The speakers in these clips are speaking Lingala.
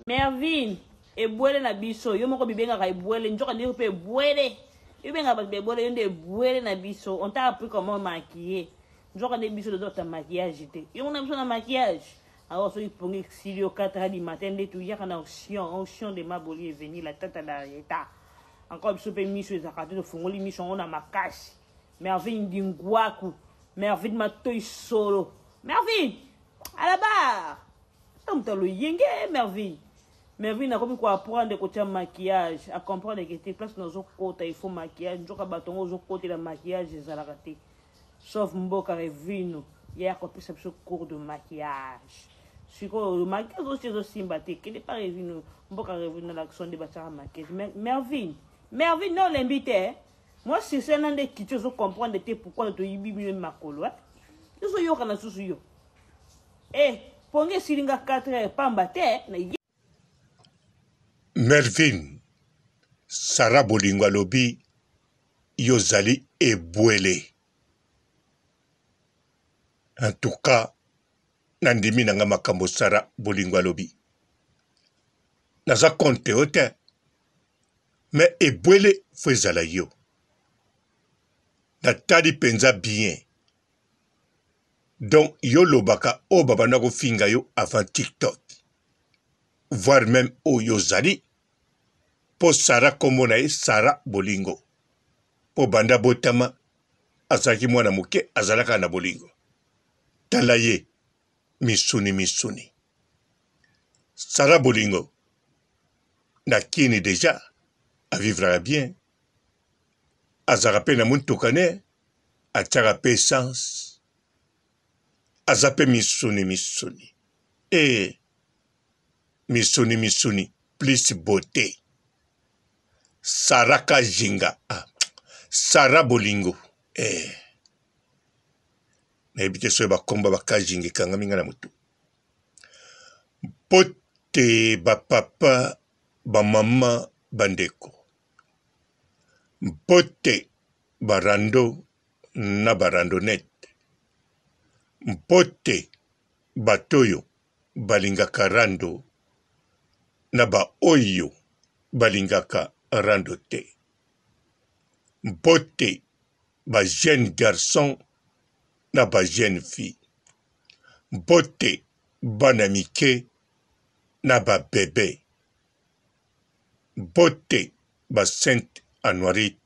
Mervin, ebwele na biso, yo moko bibenga ka ebwele, njoka ndiro pe ebwele. Yo benga ba ebwele, yonde ebwele na biso. On t'a appris comment maquiller. Njoka ne biso de ta maquillage te. Yo on a besoin de maquillage. Alors so ipongi silio 4h du matin de tout yaka na ocean de Maboli est venu la tête à l'arrêta. Encore biso pe miso ezakate de fongoli miso on a makasi. Mervin dingwaku. Mervin matoy solo. Mervin, à la barre. Ça me yenge Mervin. Mervin a comme quoi apprendre côté maquillage, à comprendre que tes places dans un côté il faut maquillage, njoka batongo au côté la maquillage ezala raté. Sauf mboka revino, hier qu'on puisse ce cours de maquillage. Siko le maquillage aussi simbaté, que n'est pas revino, mboka revino l'action de bâtiment maquillage. Mervin, Mervin non l'invité. Moi si c'est un des qui te comprendre pourquoi tu yibi bien makolo. Tu so yo kana susu yo. Eh, ponge silinga 4h pamba te na Mervin, Sarah Bolingo alobi, yozali ebwele. En tout cas, nandimi nanga makambo Sarah Bolingo alobi. Naza konte ote, mais ebwele fezala yo. Natali penza bien. Donc, yo lobaka o babanako finga yo avant TikTok. Voire même o yozali. Po Sarah komonae Sarah Bolingo. Po banda botama azaki mwana muke azalaka na bolingo. Talaye misuni. Sarah Bolingo na kini déjà a vivre bien. Azarape na muntukane atarape sans. Azape misuni. Et misuni plus beauté. Saraka Jinga. Sarah Bolingo. Na ebite so ba komba ba kajingi kanga minga na mutu. Pote ba papa ba mama bandeko. Pote barando na barandonette. Pote batoyo balingaka rando na ba oyo balingaka rando te. Pote ba jeune garçon na ba jeune fille. Bote banamike na ba bébé. Bote ba Sainte Anoirite,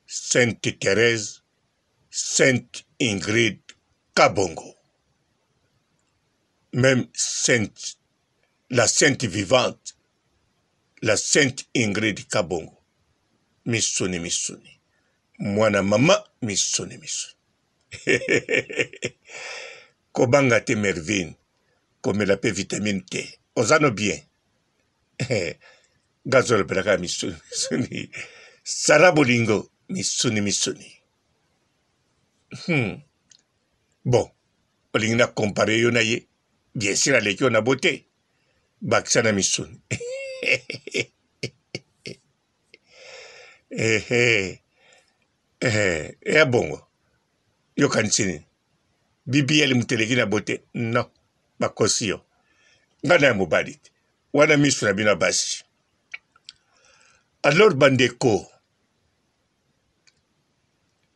Sainte Thérèse, Sainte Ingrid Kabongo. Même Sainte, la Sainte vivante, la Sainte Ingrid Kabongo. Misuni. Mwana mama misuni. Kobanga te Mervin, comme la paix vitamine T. Ozano bien. Gazole pelaka misuni. Sarah Bolingo, misuni. Bon, olingna comparé yo na ye. Bien sûr, la lekyo na beauté. Baksana misuni. Bongo. Yo kansini. BBL muteleki na bote. Non. Bakosi yo. Ngana ya mobali. Wana misu na bina basi. Alors bandeko.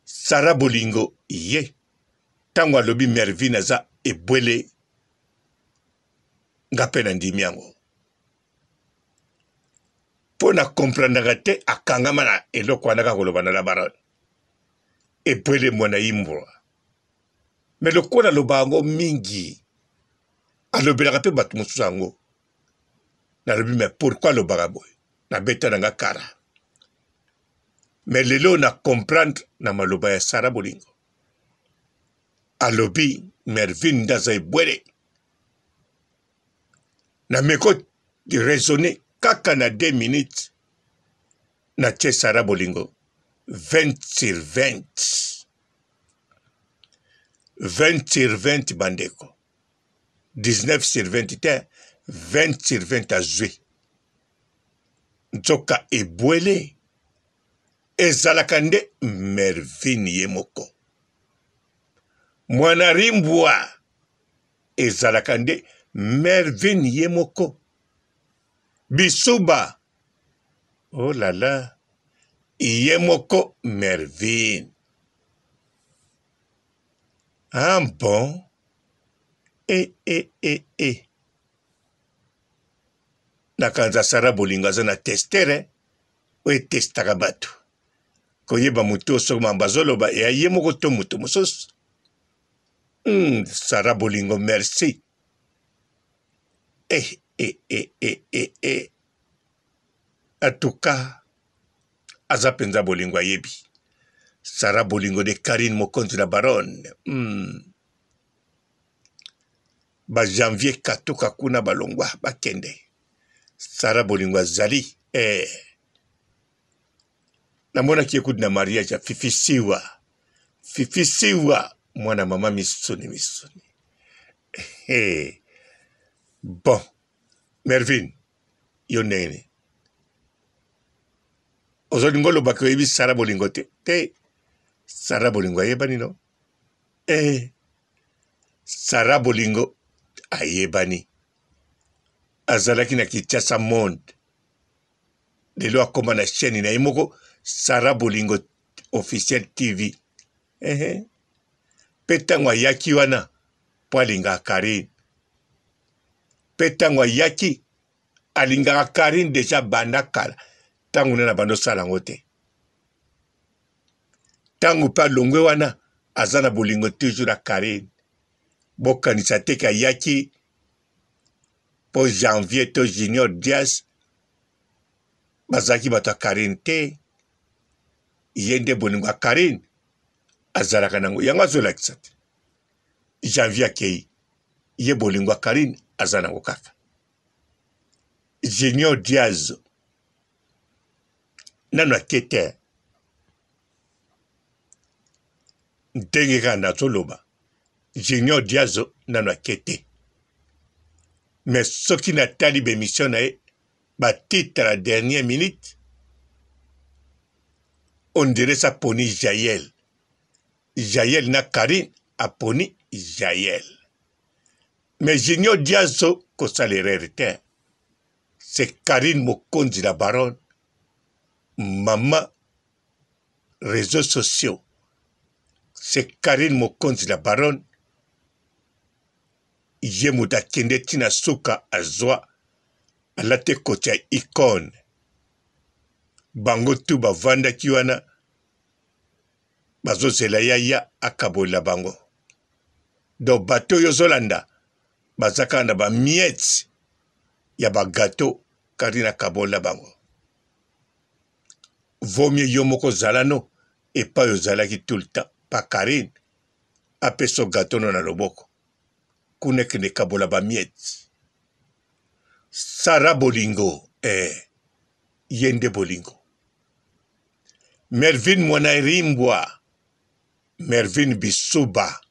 Sarah Bolingo ye. Tango alobi Mervin aza ebwele. Ngape na ndimi yango. Pona comprendre te akangama na eloko wanaka koloba na la baron. Ebwele mwana imbwa. Mais le kola lobango mingi. Alobelaka pe batu mosusu yango. Nalobi mais pourquoi lobaka boy? Na beta nanga kara. Mais lelo na comprendre na maloba ya Sarah Bolingo. Alobi Mervin ndaza ebwele. Na meko di raisonner kaka na 2 minutes. Na tche Sarah Bolingo. 20/20. 20/20 bandeko. 19/20 te. 20/20 azwe. Nzoka ebwele. Ezalakande Mervin yemoko. Mwana rimbwa. Ezalakande Mervin yemoko. Bisuba. Oh là là. Yemoko Mervin. Ah bon? Nakanza Sara Bolingo azana testere. Oye testaka batu. Koyeba mutu oso mambazoloba. Ya yemoko to mutu mosos. Sara Bolingo, merci. En tout cas, azapenza Bolingo ayebi. Sara Bolingo de Karine Mokonzi la baronne. Ba janvier katoka kuna balongwa bakende. Sara Bolingo azali. Namona kiekudu na mariage fifisiwa. Fifisiwa. Mwana mama misuni. Bon. Mervin. Yonene. Ozolingolo bako yebi Sara Bolingo te. Sara Bolingo ayebani no? Sara Bolingo ayebani. Azalaki na Kinshasa Monde. Lelo akoma na chaîne na yemoko Sara Bolingo officiel TV. Petango ayaki wana po alingaka Karine. Petango ayaki alingaka Karine deja banda kala. Tangu nena bando salango te. Tangu pa longwe wana azana Bolingo toujours na Karine. Bokanisa teka yaki po janvier to Junior Diaz bazaki bato Karine te. Yende Bolingo a Karine azalaka nango yango azolakisa te. Janvier akei ye Bolingo a Karine azanango kaka. Junior Diaz nano akete ndenge kaka nazoloba. Junior Diaz nano akete. Mais soki natali bemission na ye batitre la dernière minute on dirait ça poni Jaël. Jaël na Karine a poni Jaël. Mais Junior Diaz ko salererite. C'est Karine Mokonzi la baronne. Maman réseaux sociaux. C'est Karine Mokonzi la baronne. Yemuda kende tina suka azwa alate kocha icône. Bango tu bavanda kiwana bazozela yaya akabola bango. Do bato yozolanda bazaka na ba miette ya ba gâteau Karina kabola bango. Vaut mieux yomoko zalano et pas yozalaki tout le temps. Pas Karine apeso gâteau na loboko. Kunek ne kabola ba miette. Sara Bolingo yende Bolingo. Mervin Mwanairimboa. Mervin Bisuba.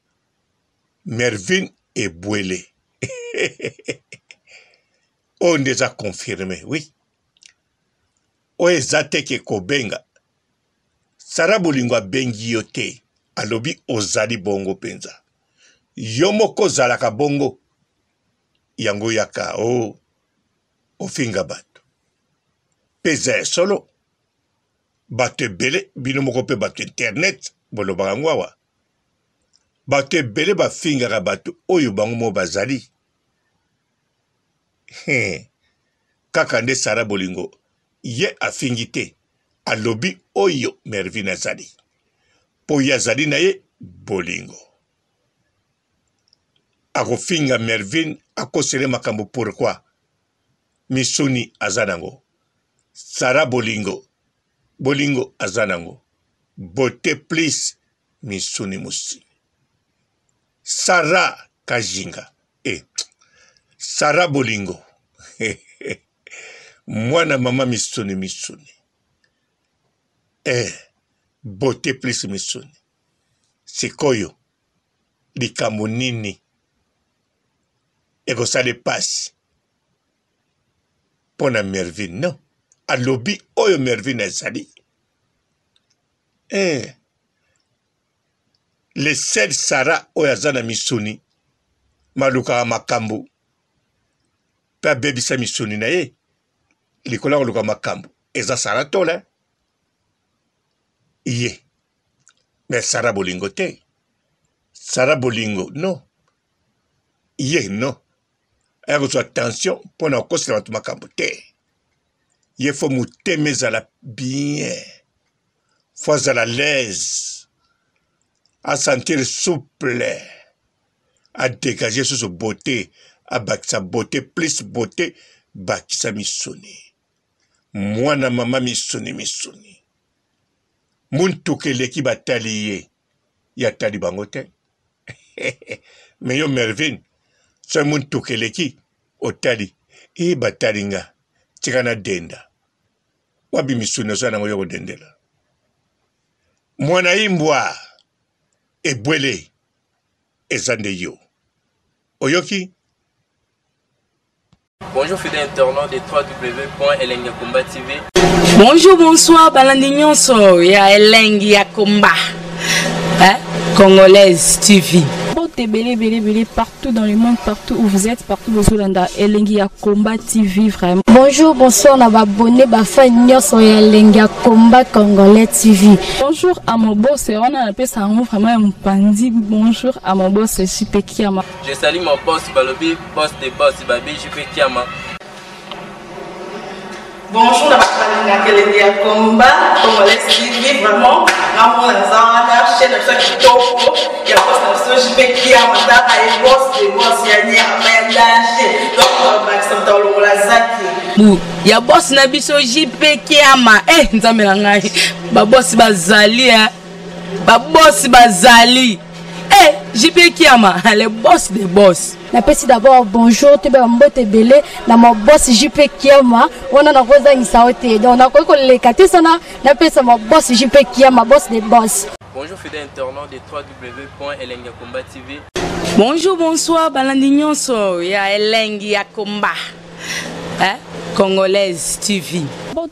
Mervin Ebouele. On les a confirmés, oui. Oezate ke kobenga. Sara Bolingo bengi yote. Alobi ozali bongo penza. Yomoko zalaka bongo. Yango yaka ofinga bato. Peza solo. Bato bele binomoko pe bato internet. Bolo bagangwawa. Bato bele ba finga bato oyo bango mo bazali. Kaka nde Sara Bolingo ye afingite alobi oyo Mervin azali. Po yazali na ye Bolingo. Ako finga Mervin akosele makambo pourquoi misuni azanango. Sara Bolingo. Bolingo azanango. Bote please misuni musi. Sara Kajinga. Sara Bolingo. Mwana mama misuni. Bote please misuni. Sikoyo. Likambo nini. Eko sale passe. Pona Mervin, non. Alobi oyo Mervin azali. Le sel Sara oyazana misuni. Maluka makambu. Pa bebisa misuni na ye. likola koluka makambo eza sara tola ye mais sara bolingo te sara bolingo non ye non aya kozwa attention mpona kokosela bato makambo te ye fo motema ezala bien fo azala l'aise asentir souple adégager susu beauté abakisa beauté plus beauté bakisa misuni mwana mama misuni muntu eleki batali ye yatali bango te me yo Mervyn so muntu eleki otali batali nga tika na denda wabi misuni ozo nango yo kodendela mwana imbwa ebwele eza nde yo oyoki. Bonjour fidèles internautes de www.elengiakomba TV. Bonjour, bonsoir, balandi nyonso ya Elengiakomba, Congolaise TV. Belé partout dans le monde, partout où vous êtes, partout où vous êtes, Elengiakomba TV vraiment. Bonjour, bonsoir, on a abonné Bafa Nyos Elengiakomba Congolais TV. Bonjour à mon boss, on a appelé ça vraiment un pandi. Bonjour à mon boss, JP Kiama. Je salue mon boss Balobi, boss de boss Babi, JP Kiama. Bonjour, Elengiakomba Congolais TV vraiment. Ramon Lazana, chaîne de qui topo, il y a boss JP Kiama, et boss de boss yani a danger. Donc Maxime Tolo Lazaki. Ya boss na biso JP Kiama, nzambe na ngai. Ba boss bazali ba boss bazali. JP Kiama, le boss des boss. Napesi d'abord bonjour, tu peux mbote belé na mon boss JP Kiama, on a na rosa insaote. Donc na ko le katisana, napesi mon boss JP Kiama, boss des boss. Bonjour fidèles internautes de www.elengiakomba TV. Bonjour, bonsoir, balandi nyonso ya Elengiakomba, Congolaise TV.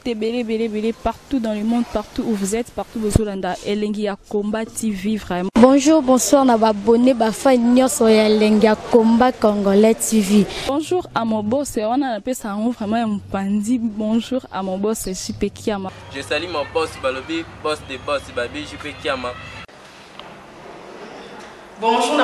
Belé partout dans le monde, partout où vous êtes, partout où vous êtes, Elengiakomba TV vraiment. Bonjour, bonsoir, on a abonné Bafa Nyos Elengiakomba Congolais TV. Bonjour à mon boss, on a appelé ça vraiment un pandi. Bonjour à mon boss, JP Kiama. Je salue mon boss Balobi, boss de boss Babi, JP Kiama. Bonjour,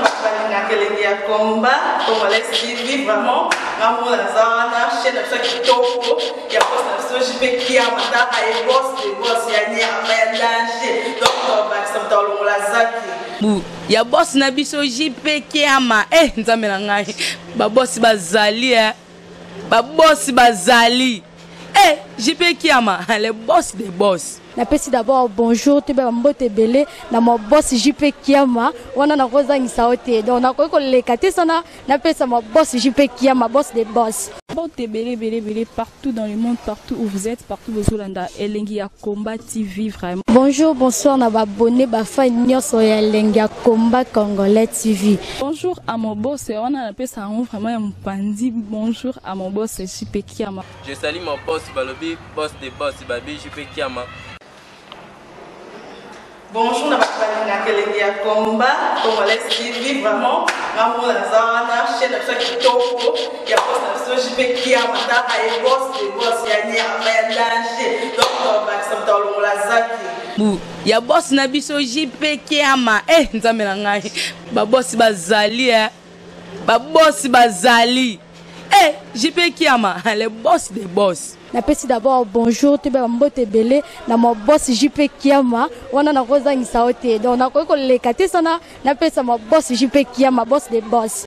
Elengiakomba Congolais TV vraiment. Ramon Lazana, chaîne de qui topo, il y a boss JP Kiama, et boss de boss yani a danger. Donc Maxime Tolo Lazaki. Ya boss na biso JP Kiama, nzambe na ngai. Ba boss bazali ba boss bazali. JP Kiama, le boss des boss. Napesi d'abord bonjour, tu peux mbote belé na mon boss JP Kiama, on a na rosa insaote. Donc na ko le katisana, napesi mon boss JP Kiama, boss des boss. Belé partout dans le monde, partout où vous êtes, partout où vous êtes, Elengiakomba TV vraiment. Bonjour, bonsoir, on a abonné Bafa Nyos Elengiakomba Congolais TV. Bonjour à mon boss, on a appelé ça vraiment un pandi. Bonjour à mon boss, JP Kiama. Je salue mon boss Balobi, boss de boss Babi, JP Kiama. Bonjour, Elengiakomba Congolais TV vraiment. Ramon Lazana, chaîne de qui topo, il y a boss JP Kiama, et boss de boss yani a danger. Donc Maxime Tolo Lazaki. Ya boss na biso JP Kiama, nzambe na ngai. Ba boss bazali ba boss bazali. JP Kiama, le boss des boss. Napesi d'abord bonjour, tu peux mbote belé na mon boss JP Kiama, on a na rosa insaote. Donc na ko le katisana, napesi mon boss JP Kiama, boss des boss.